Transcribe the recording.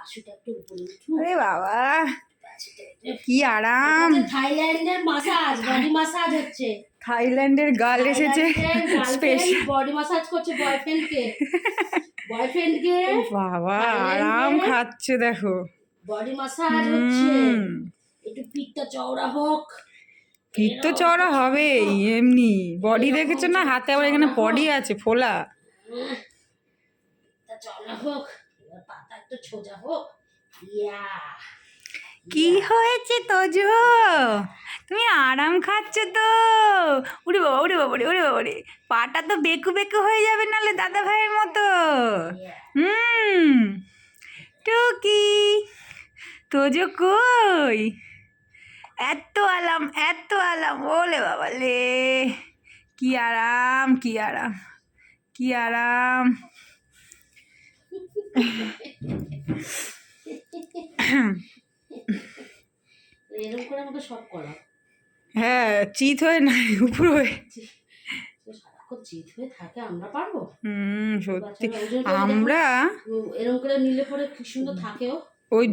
আরে বাবা কি আরাম। থাইল্যান্ডের মাসাজ, বডি মাসাজ হচ্ছে। থাইল্যান্ডের গার্ল এসেছে স্পেশাল বডি মাসাজ করছে বয়ফ্রেন্ডকে। বাবা আরাম খাচ্ছে দেখো। বডি মাসাজ হচ্ছে। একটু পিঠটা চওড়া হোক। পিঠ তো চওড়া হবেই, এমনি বডি দেখেছো না, হাতে আবার এখানে বডি আছে ফোলা। চওড়া হোক, পাতা একটু সোজা হোক। কি হয়েছে তোজো, তুমি আরাম খাচ্ছ তো? উড়ে বাবা উড়ে বাবা উড়ে বাবা রে, পাটা তো বেকু বেকু হয়ে যাবে নালে দাদা ভাইয়ের মতো। টুকি তোজো কই, এত আলাম ওলে বাবা লে, কি আরাম কি আরাম কি আরাম। এরকম করে আমাকে সব করা। হ্যাঁ চিত হয়ে না উপর হয়ে সারাক্ষণ চিত হয়ে থাকে, আমরা পারবো? সত্যি আমরা এরকম করে নিলে পরে কি সুন্দর থাকেও। ওই